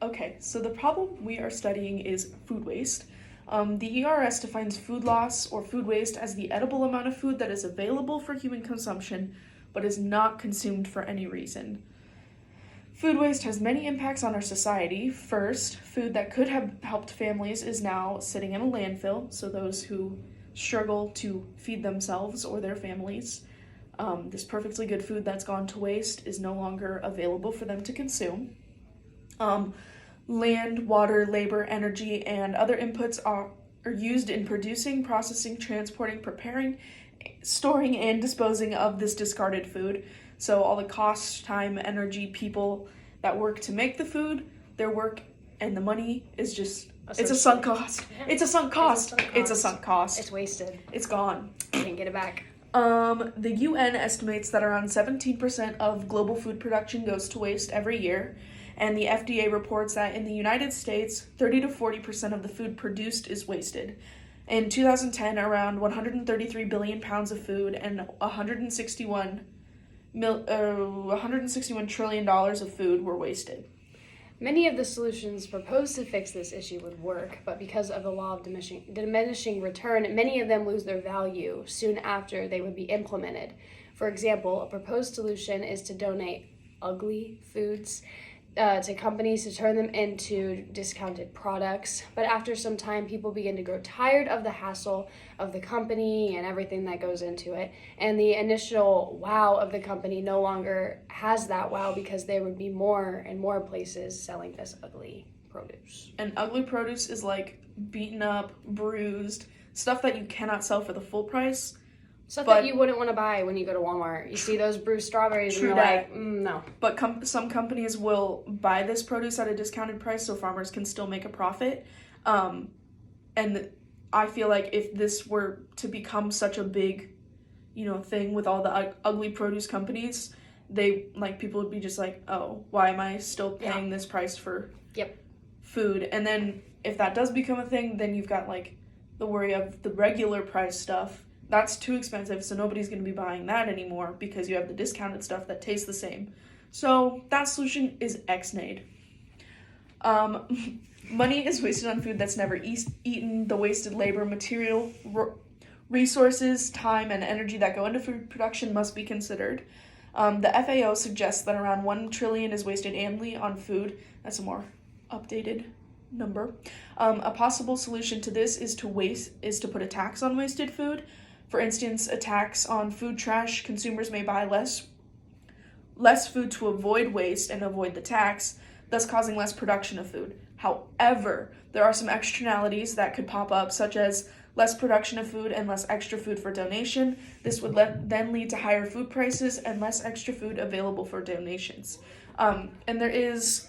Okay, so the problem we are studying is food waste. The ERS defines food loss or food waste as the edible amount of food that is available for human consumption but is not consumed for any reason. Food waste has many impacts on our society. First, food that could have helped families is now sitting in a landfill, so those who struggle to feed themselves or their families. This perfectly good food that's gone to waste is no longer available for them to consume. Land, water, labor, energy, and other inputs are used in producing, processing, transporting, preparing, storing, and disposing of this discarded food. So all the cost, time, energy, people that work to make the food, their work and the money is just, it's a sunk cost. Yeah. It's a sunk cost. It's a sunk cost. It's wasted. It's gone. You can't get it back. The UN estimates that around 17% of global food production goes to waste every year, and the FDA reports that in the United States, 30 to 40% of the food produced is wasted. In 2010, around 133 billion pounds of food and $161 trillion of food were wasted. Many of the solutions proposed to fix this issue would work, but because of the law of diminishing return, many of them lose their value soon after they would be implemented. For example, a proposed solution is to donate ugly foods to companies to turn them into discounted products. But after some time, people begin to grow tired of the hassle of the company and everything that goes into it. And the initial wow of the company no longer has that wow because there would be more and more places selling this ugly produce. And ugly produce is like beaten up, bruised, stuff that you cannot sell for the full price. Stuff that you wouldn't want to buy when you go to Walmart. You see those bruised strawberries and you're like, no. But some companies will buy this produce at a discounted price so farmers can still make a profit. And I feel like if this were to become such a big, thing with all the ugly produce companies, people would be just like, oh, why am I still paying this price for food? And then if that does become a thing, then you've got the worry of the regular price stuff. That's too expensive, so nobody's going to be buying that anymore because you have the discounted stuff that tastes the same. So that solution is Xnade. Money is wasted on food that's never eaten. The wasted labor, material, resources, time, and energy that go into food production must be considered. The FAO suggests that around $1 trillion is wasted annually on food. That's a more updated number. A possible solution to this is to put a tax on wasted food. For instance, a tax on food trash. Consumers may buy less food to avoid waste and avoid the tax, thus causing less production of food. However, there are some externalities that could pop up, such as less production of food and less extra food for donation. This would then lead to higher food prices and less extra food available for donations. And there is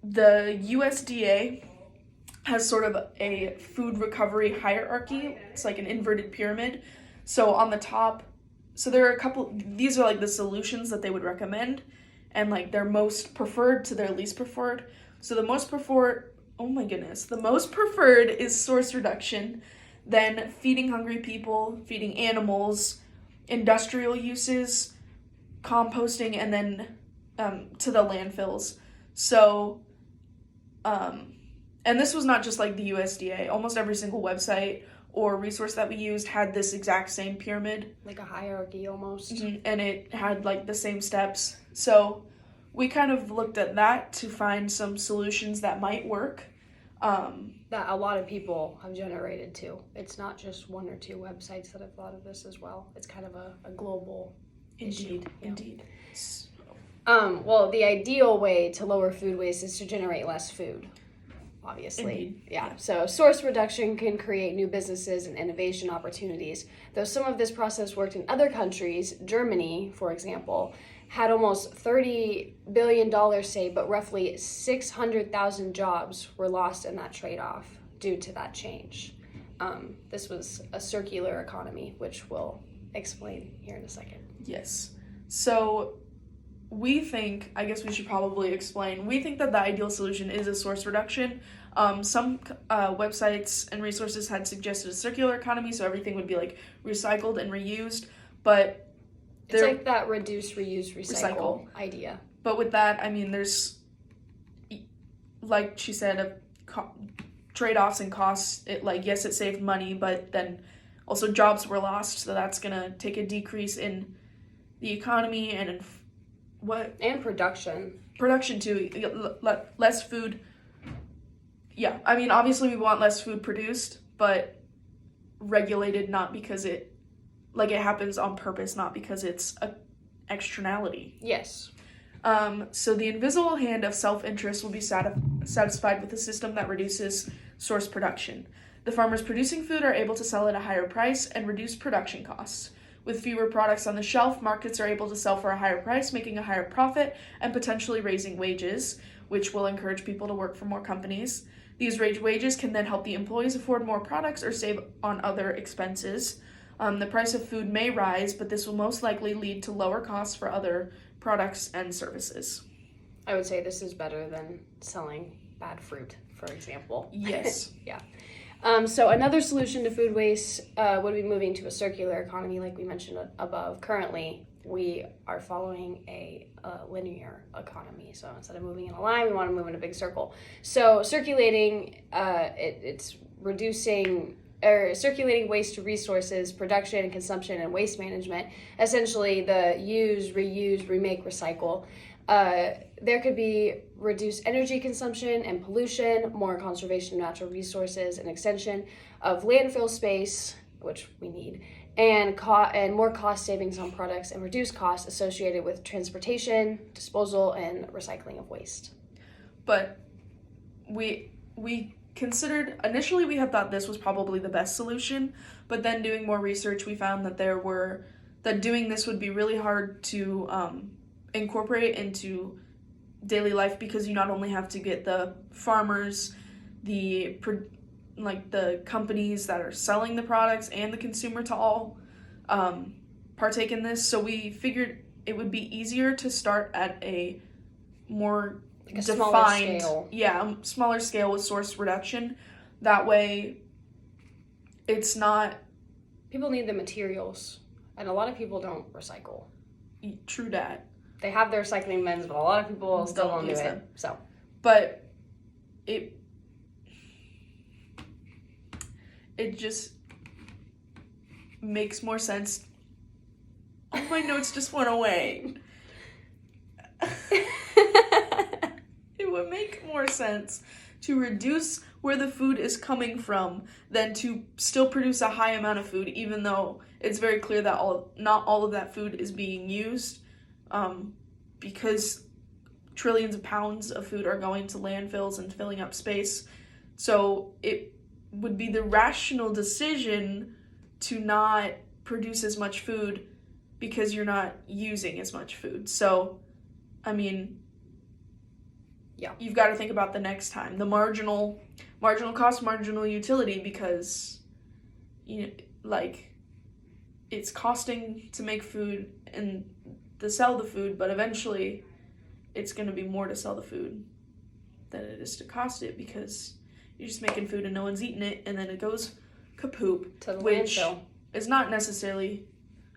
the USDA has sort of a food recovery hierarchy. It's like an inverted pyramid. So on the top, there are these are the solutions that they would recommend, and their most preferred to their least preferred. So the most preferred is source reduction, then feeding hungry people, feeding animals, industrial uses, composting, and then to the landfills. So, and this was not just the USDA. Almost every single website or resource that we used had this exact same pyramid. Like a hierarchy almost. Mm-hmm. And it had the same steps. So we kind of looked at that to find some solutions that might work. That a lot of people have generated too. It's not just one or two websites that have thought of this as well. It's kind of a global issue. Indeed. Well, the ideal way to lower food waste is to generate less food. Obviously. Indeed. Yeah. So source reduction can create new businesses and innovation opportunities. Though some of this process worked in other countries, Germany, for example, had almost $30 billion saved, but roughly 600,000 jobs were lost in that trade-off due to that change. This was a circular economy, which we'll explain here in a second. Yes. So we think that the ideal solution is a source reduction. Some websites and resources had suggested a circular economy, so everything would be recycled and reused, but it's like that reduce, reuse, recycle idea. But with that, there's like she said, of trade-offs and costs. It like, yes, it saved money, but then also jobs were lost, so that's gonna take a decrease in the economy and in and production too. Less food. Yeah, I mean, obviously we want less food produced, but regulated, not because it happens on purpose, not because it's a externality. Yes. So the invisible hand of self-interest will be satisfied with a system that reduces source production. The farmers producing food are able to sell at a higher price and reduce production costs. With fewer products on the shelf, markets are able to sell for a higher price, making a higher profit and potentially raising wages, which will encourage people to work for more companies. These raised wages can then help the employees afford more products or save on other expenses. The price of food may rise, but this will most likely lead to lower costs for other products and services. I would say this is better than selling bad fruit, for example. Yes. Yeah. So another solution to food waste would be moving to a circular economy, like we mentioned above. Currently, we are following a linear economy. So instead of moving in a line, we want to move in a big circle. So circulating, it's reducing or circulating waste to resources, production, consumption, and waste management. Essentially, the use, reuse, remake, recycle. There could be reduced energy consumption and pollution, more conservation of natural resources, and extension of landfill space, which we need, and more cost savings on products and reduced costs associated with transportation, disposal, and recycling of waste. But we considered, initially we had thought this was probably the best solution, but then doing more research we found that that doing this would be really hard to incorporate into daily life, because you not only have to get the farmers, the companies that are selling the products, and the consumer to all partake in this. So we figured it would be easier to start at a more defined, smaller scale with source reduction. That way it's not, people need the materials, and a lot of people don't recycle. True that. They have their recycling bins, but a lot of people still don't do it. So, but it just makes more sense. All my notes just went away. It would make more sense to reduce where the food is coming from than to still produce a high amount of food, even though it's very clear that not all of that food is being used, because trillions of pounds of food are going to landfills and filling up space. So it would be the rational decision to not produce as much food because you're not using as much food. So, I mean, you've got to think about the next time, the marginal cost, marginal utility, because it's costing to make food and to sell the food, but eventually it's going to be more to sell the food than it is to cost it, because you're just making food and no one's eating it, and then it goes kapoop to the which landfill. Is not necessarily,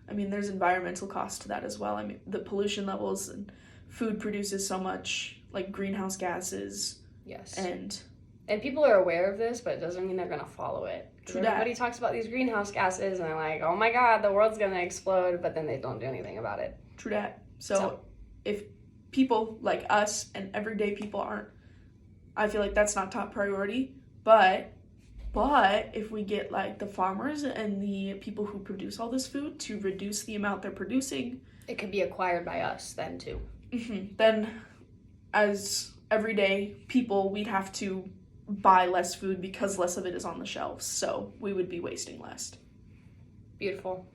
I mean, there's environmental cost to that as well. I mean, the pollution levels, and food produces so much, like greenhouse gases. Yes. And people are aware of this, but it doesn't mean they're going to follow it. True that. Everybody talks about these greenhouse gases, and they're like, oh my God, the world's going to explode, but then they don't do anything about it. True that. So if people like us and everyday people aren't, I feel like that's not top priority. But if we get like the farmers and the people who produce all this food to reduce the amount they're producing, it could be acquired by us then too. Then as everyday people, we'd have to buy less food because less of it is on the shelves. So we would be wasting less. Beautiful.